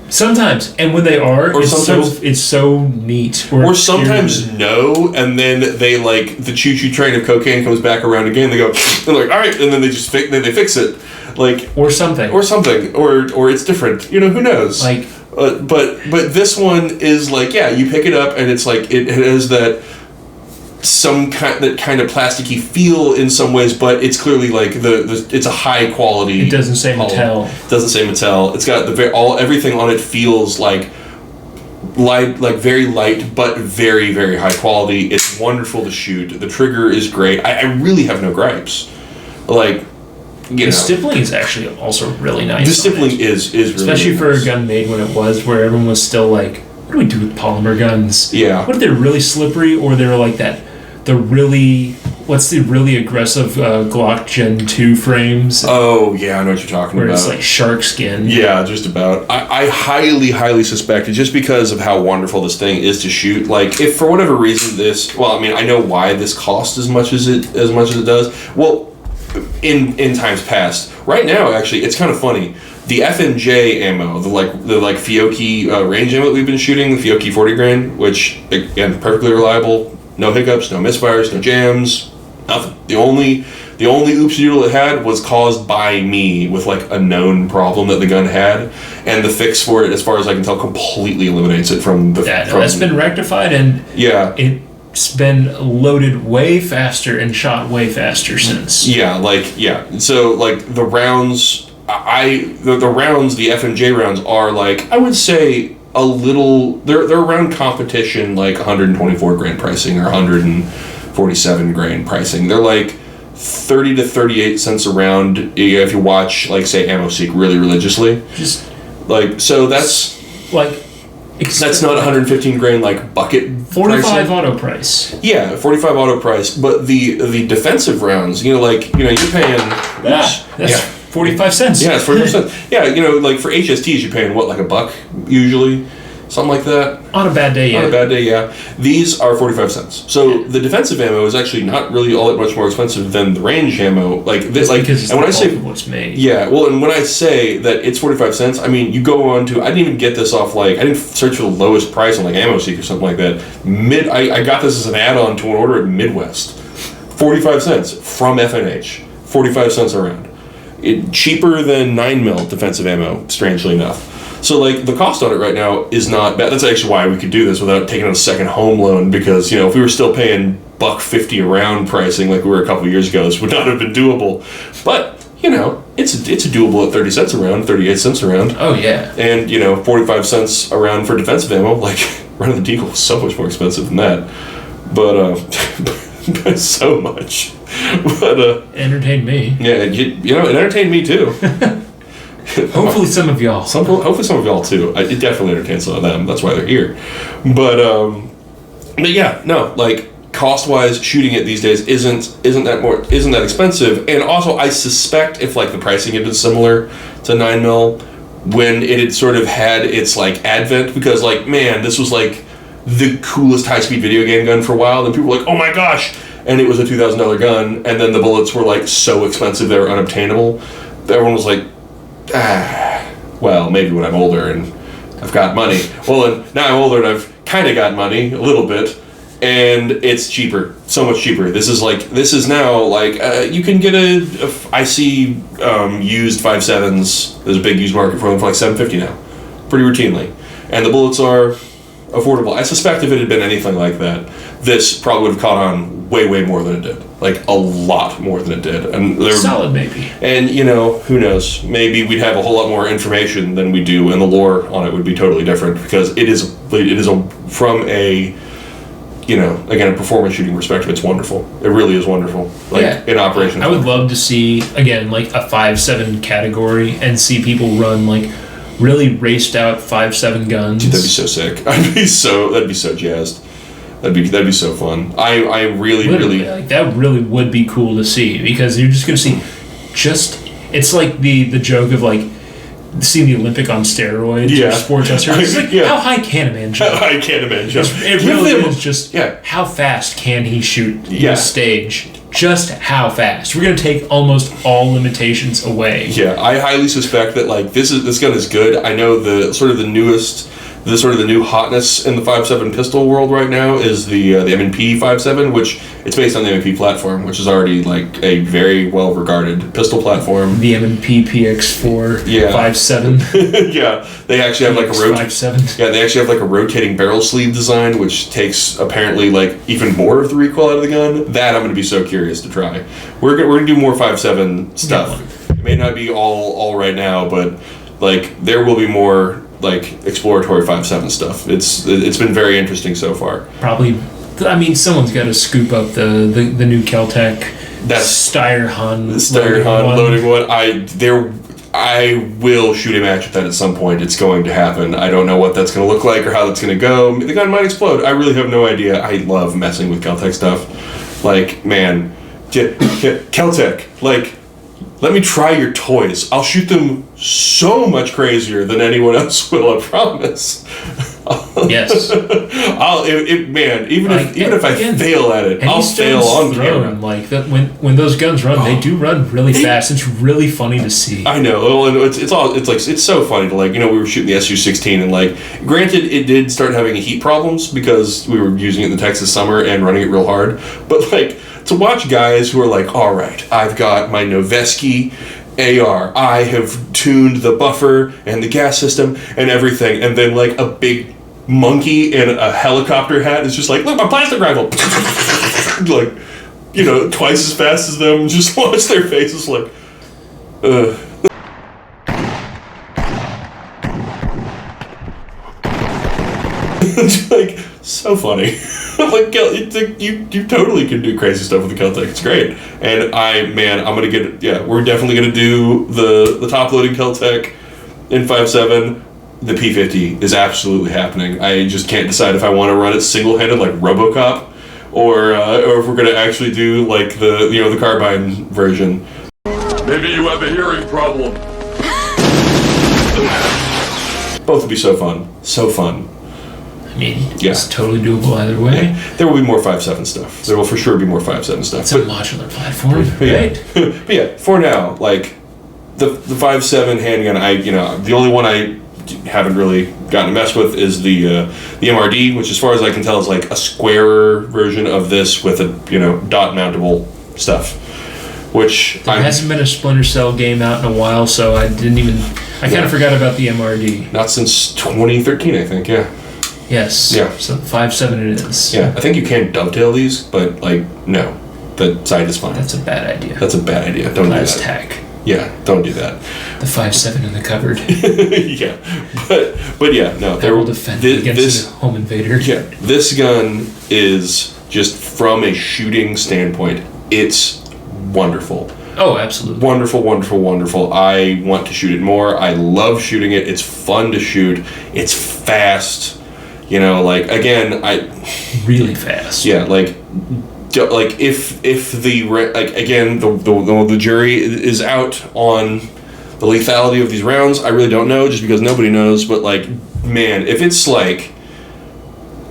Sometimes, and when they are, it's so neat. Or sometimes no, and then they like the choo-choo train of cocaine comes back around again. They're like, all right, and then they just they fix it, like or something, or it's different. Who knows? Like, but this one is like, yeah, you pick it up and it's like it has that kind of plasticky feel in some ways, but it's clearly like it's a high quality. It doesn't say Mattel. It doesn't say Mattel. It's got everything on it feels like light, like very light, but very, very high quality. It's wonderful to shoot. The trigger is great. I really have no gripes. Like, the stippling is actually also really nice. The stippling is really especially nice. For a gun made when it was where everyone was still like, what do we do with polymer guns? Yeah. What if they're really slippery, or they're like that? What's the really aggressive Glock Gen 2 frames? Oh, yeah, I know what you're talking about. Where it's like shark skin. Yeah, just about. I highly, highly suspect it, just because of how wonderful this thing is to shoot. Like, if for whatever reason I know why this costs as much as it does. Well, in times past. Right now, actually, it's kind of funny. The FNJ ammo, the Fiocchi range ammo that we've been shooting, the Fiocchi 40 grain, which, again, perfectly reliable. No hiccups, no misfires, no jams, nothing. The only oops doodle it had was caused by me with like a known problem that the gun had, and the fix for it, as far as I can tell, completely eliminates it from the. Yeah, that's been rectified, and it's been loaded way faster and shot way faster since. Yeah. So like the rounds, the rounds, the FNJ rounds are like, I would say, a little, they're around competition, like 124 grain pricing or 147 grain pricing. They're like 30 to 38 cents a round if you watch, like, say, AmmoSeek really religiously. Just like, so that's like that's not 115 grain like bucket 45 pricing. Auto price. Yeah, 45 auto price. But the defensive rounds, you're paying. That's 45 cents. Yeah, it's 45 cents. Yeah, like for HSTs, you're paying what, like $1 usually? Something like that. On a bad day, yeah. On a bad day, yeah. These are 45 cents. So the defensive ammo is actually not really all that much more expensive than the range ammo. Like this, because it's and when I say what's made. Yeah, well, and when I say that it's 45 cents, I mean you go on to. I didn't even get this off I didn't search for the lowest price on like AmmoSeek or something like that. I got this as an add-on to an order at Midwest. 45 cents from FNH. 45 cents a round. Cheaper than 9mm defensive ammo, strangely enough. So, the cost on it right now is not bad. That's actually why we could do this without taking out a second home loan, because, if we were still paying $1.50 a round pricing like we were a couple of years ago, this would not have been doable. But, it's doable at 30 cents a round, 38 cents a round. Oh, yeah. And, 45 cents a round for defensive ammo, running the Deagle was so much more expensive than that. But, so much. But, entertained me. Yeah, it entertained me too. Hopefully some of y'all. Hopefully some of y'all too. It definitely entertains some of them. That's why they're here. But yeah, no, cost-wise, shooting it these days isn't that expensive. And also, I suspect if the pricing had been similar to 9mm when it had sort of had its advent, because man, this was the coolest high-speed video game gun for a while. Then people were like, oh my gosh. And it was a $2,000 gun, and then the bullets were so expensive they were unobtainable. Everyone was like, well, maybe when I'm older and I've got money. Well, and now I'm older and I've kind of got money, a little bit, and it's cheaper, so much cheaper. This is now you can get I see used 5.7s. There's a big used market for them for $750 now, pretty routinely, and the bullets are affordable. I suspect if it had been anything like that, this probably would have caught on way more than it did. Like a lot more than it did. And solid maybe. And who knows? Maybe we'd have a whole lot more information than we do, and the lore on it would be totally different because it is from a again, a performance shooting perspective, it's wonderful. It really is wonderful. In operation. I would love to see, again, like a 5.7 category and see people run like really raced out 5.7 guns. Dude, that'd be so sick. That'd be so jazzed. That'd be so fun. I really like that really would be cool to see because you're just gonna see it's like the joke of like seeing the Olympic on steroids or sports wrestling. It's like how high can a man jump? How high can a man jump? It really is just how fast can he shoot the stage? Just how fast. We're gonna take almost all limitations away. Yeah, I highly suspect that like this gun is good. I know the new hotness in the 5.7 pistol world right now is the FN Five Seven, which it's based on the MP platform, which is already like a very well regarded pistol platform. The MP PX4 5.7. Yeah, they actually have like a 5.7. Yeah, they actually have like a rotating barrel sleeve design, which takes apparently like even more of the recoil out of the gun. That I'm going to be so curious to try. We're gonna do more 5.7 stuff. It may not be all right now, but like there will be more like exploratory 5.7 stuff. It's been very interesting so far. Probably, I mean, someone's got to scoop up the new Kel-Tec. That's Steyr-Hahn loading one. I will shoot a match with that at some point. It's going to happen. I don't know what that's going to look like or how that's going to go. The gun might explode. I really have no idea. I love messing with Kel-Tec stuff. Like, man, Kel-Tec, like, let me try your toys. I'll shoot them so much crazier than anyone else will, I promise. Yes. Even if I fail at it, I'll fail on camera. Like that, when those guns run, they do run really fast. It's really funny to see. I know. Well, and it's so funny to like, we were shooting the SU-16 and like, granted, it did start having heat problems because we were using it in the Texas summer and running it real hard. But like, to watch guys who are like, all right, I've got my Noveski AR, I have tuned the buffer and the gas system and everything, and then like a big monkey in a helicopter hat is just like, look, my plastic rifle, like, twice as fast as them. Just watch their faces like, It's like so funny. Like you totally can do crazy stuff with the Kel-Tec. It's great. And I'm gonna get we're definitely gonna do the top loading Kel-Tec in 5.7. The P50 is absolutely happening. I just can't decide if I want to run it single-handed like RoboCop, or if we're gonna actually do like the carbine version. Maybe you have a hearing problem. Both would be so fun. So fun. I mean, it's totally doable either way. Yeah. There will be more 5.7 stuff. There will for sure be more 5.7 stuff. It's a modular platform, right? But yeah, for now, like the 5.7 handgun, the only one I haven't really gotten to mess with is the MRD, which as far as I can tell is like a squarer version of this with a dot mountable stuff. Which there hasn't been a Splinter Cell game out in a while, so I kind of forgot about the MRD. Not since 2013, I think. Yeah. Yes. Yeah. So 5.7 it is. Yeah, I think you can dovetail these, but no, the side is fine. That's a bad idea. Don't do that. Tack. Yeah, don't do that. The 5.7 in the cupboard. Yeah, but yeah, no. That will defend against a home invader. Yeah, this gun is just from a shooting standpoint, it's wonderful. Oh, absolutely. Wonderful, wonderful, wonderful. I want to shoot it more. I love shooting it. It's fun to shoot. It's fast. Really fast. Yeah, like if the jury is out on the lethality of these rounds, I really don't know, just because nobody knows. But like, man, if it's like,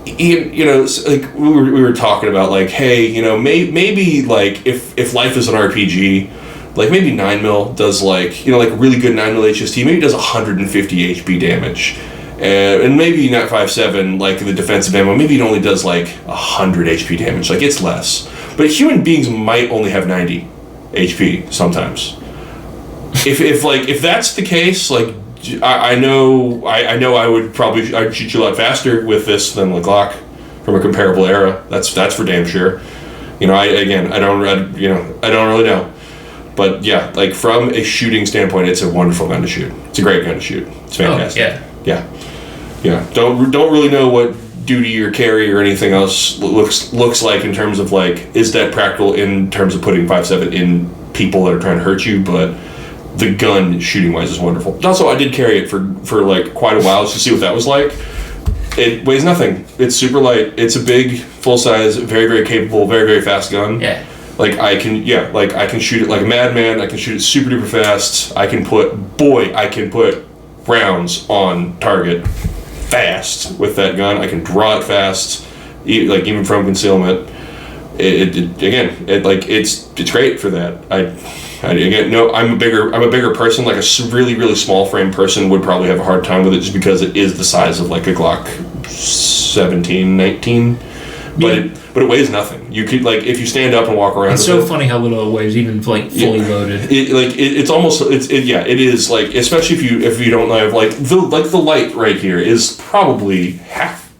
like we were talking about, like, hey, maybe like if life is an RPG, like maybe 9mm does like really good 9mm HST, maybe it does 150 HP damage. And maybe not 5.7, like the defensive ammo, maybe it only does like 100 HP damage, like it's less. But human beings might only have 90 HP sometimes. If that's the case, like, I know I would probably I'd shoot you a lot faster with this than the Glock from a comparable era. That's for damn sure. You know, I don't really know. But yeah, like from a shooting standpoint, it's a wonderful gun to shoot. It's a great gun to shoot. It's fantastic. Oh, Yeah. Don't really know what duty or carry or anything else looks like in terms of like, is that practical in terms of putting 5.7 in people that are trying to hurt you, but the gun shooting wise is wonderful. Also, I did carry it for like quite a while just to see what that was like. It weighs nothing. It's super light. It's a big, full size, very, very capable, very, very fast gun. Yeah. Like I can shoot it like a madman. I can shoot it super duper fast. I can put rounds on target fast with that gun. I can draw it fast, like even from concealment. It's great for that. I'm a bigger person. Like a really, really small frame person would probably have a hard time with it just because it is the size of like a Glock 17, 19. But it weighs nothing. You could, like, if you stand up and walk around. It's so funny how little it weighs, even like fully loaded. It is like, especially if you don't have like the light right here is probably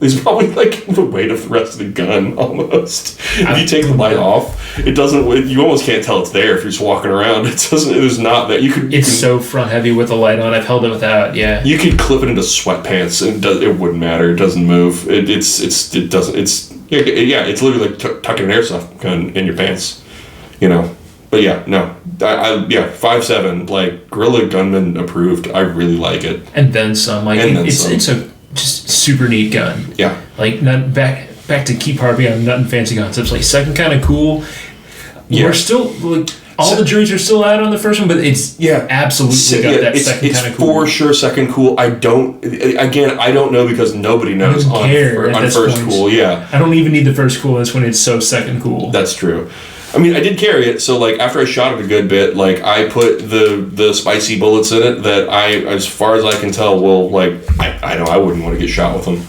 like the weight of the rest of the gun almost. If you take the light off, it doesn't. You almost can't tell it's there if you're just walking around. It doesn't. There's not that you could. It's so front heavy with the light on. I've held it without. Yeah. You could clip it into sweatpants and it wouldn't matter. It doesn't move. It doesn't. It's literally like tucking an airsoft gun in your pants, you know. But yeah, no, 5.7 like Guerrilla Gunman approved. I really like it. And then some. Like it's a just super neat gun. Yeah. Like not back to keep harping on nothing fancy concepts. Like second kind of cool. Yeah. We're still like all the juries are still out on the first one, but it's absolutely got that second kind of cool. It's for sure second cool. I don't know because nobody knows on first cool. Yeah. I don't even need the first cool. That's when it's so second cool. That's true. I mean, I did carry it, so like after I shot it a good bit, like I put the spicy bullets in it that as far as I can tell, will like I know I wouldn't want to get shot with them,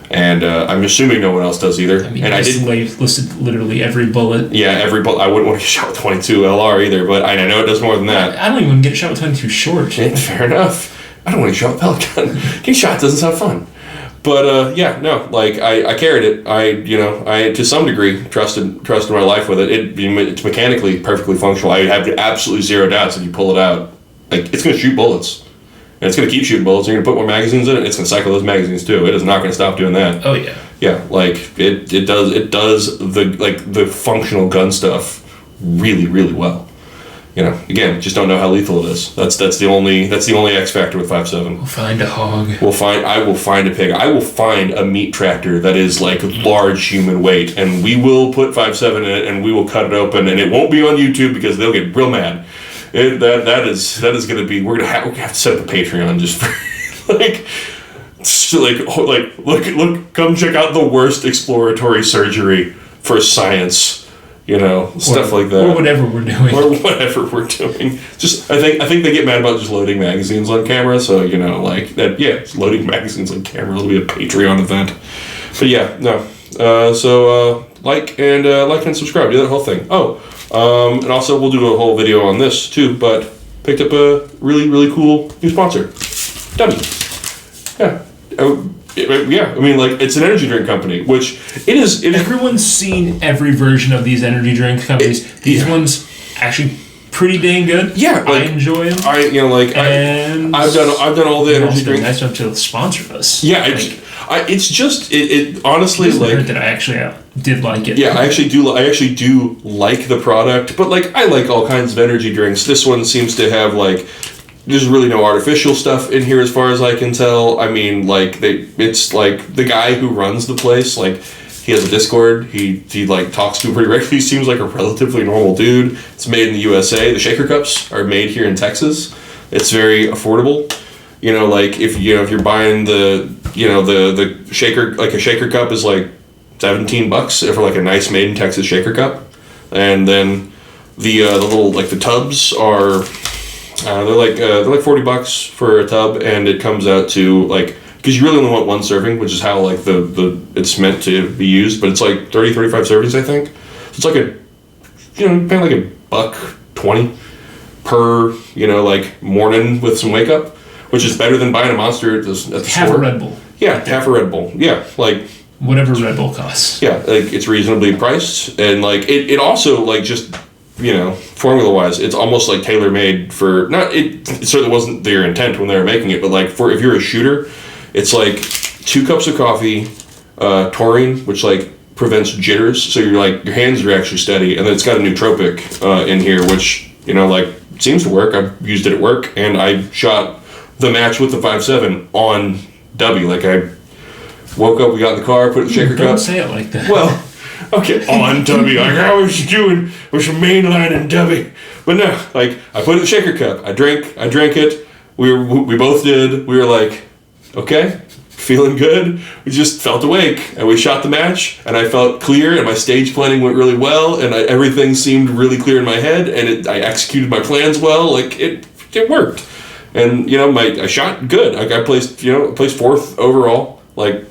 and I'm assuming no one else does either. I mean, and I didn't listed literally every bullet. Yeah, every bullet. I wouldn't want to get shot with 22 LR either, but I know it does more than that. I don't even get shot with 22 short. Fair enough. I don't want to get shot with pellet gun. Getting shot doesn't sound fun. But I carried it. I to some degree trusted my life with it. It's mechanically perfectly functional. I have absolutely zero doubts if you pull it out, like it's going to shoot bullets, and it's going to keep shooting bullets. You're going to put more magazines in it. It's going to cycle those magazines too. It is not going to stop doing that. Oh yeah. Yeah, like it does the functional gun stuff really, really well. You know, again, just don't know how lethal it is. That's the only X factor with 5.7. We'll find a hog. I will find a pig. I will find a meat tractor that is like large human weight, and we will put 5.7 in it, and we will cut it open, and it won't be on YouTube because they'll get real mad. That is going to be. We're gonna have to set up a Patreon just for look, come check out the worst exploratory surgery for science. You know, stuff like that. Or whatever we're doing. Just, I think they get mad about just loading magazines on camera, so, you know, like, that, it's loading magazines on camera. It'll be a Patreon event. But yeah, no. Like and subscribe. Do that whole thing. And also we'll do a whole video on this, too, but picked up a really, really cool new sponsor. Dummy. Yeah. I mean, like, it's an energy drink company, which it is. Everyone's seen every version of these energy drink companies. These ones actually pretty dang good. Yeah, like, I enjoy them. I've done all the energy drinks. Nice enough to sponsor us. Yeah, it's just honestly it's like that I actually did like it. Yeah, I actually do like the product, but like I like all kinds of energy drinks. This one seems to have like. There's really no artificial stuff in here as far as I can tell. I mean, like, it's like the guy who runs the place, like, he has a Discord. He like talks to pretty regularly. He seems like a relatively normal dude. It's made in the USA. The shaker cups are made here in Texas. It's very affordable. You know, like if you're buying the shaker, like a shaker cup is like $17 for like a nice made in Texas shaker cup. And then the little like the tubs are they're like $40 for a tub, and it comes out to like, because you really only want one serving, which is how like the it's meant to be used, but it's like 35 servings, I think. So it's like paying like $1.20 per like morning with some wake up, which is better than buying a Monster at the half store. A Red Bull. Yeah, half a Red Bull. Yeah, like whatever Red Bull costs. Yeah, like it's reasonably priced, and like it also like just formula wise, it's almost like tailor made for not it. It certainly wasn't their intent when they were making it, but like for if you're a shooter, it's like 2 cups of coffee, taurine, which like prevents jitters, so you're like your hands are actually steady, and then it's got a nootropic in here, which like seems to work. I've used it at work, and I shot the match with the 5.7 on W. Like I woke up, we got in the car, put it in the shaker cup. Don't say it like that. Well, okay, on W. Like I was doing was mainline and W, but no, like I put it in the shaker cup. I drank it. We both did. We were like, okay, feeling good. We just felt awake, and we shot the match, and I felt clear, and my stage planning went really well, and everything seemed really clear in my head, and I executed my plans well. Like it worked, and I shot good. Like I placed 4th overall. Like,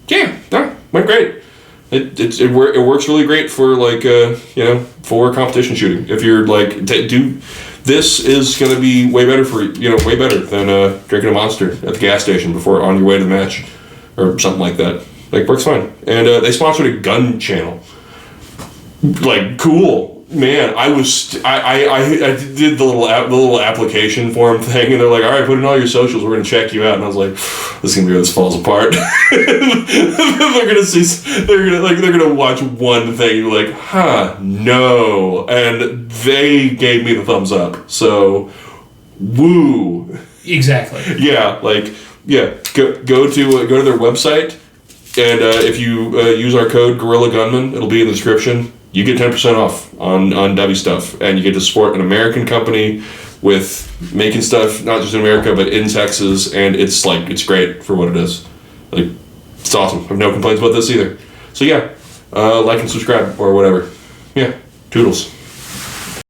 yeah, no, went great. It works really great for like for competition shooting. If you're like this is going to be way better for way better than drinking a Monster at the gas station before on your way to the match or something like that. Like works fine. And they sponsored a gun channel. Like cool. Man, I did the little application form thing, and they're like, all right, put in all your socials, we're gonna check you out, and I was like, this is gonna be where this falls apart. they're gonna watch one thing and be like, no, and they gave me the thumbs up, so woo. Exactly. Yeah, go to their website, and if you use our code Gorilla Gunman, it'll be in the description. You get 10% off on W stuff, and you get to support an American company with making stuff not just in America but in Texas, and it's great for what it is. Like it's awesome. I have no complaints about this either. So yeah, like and subscribe or whatever. Yeah, toodles.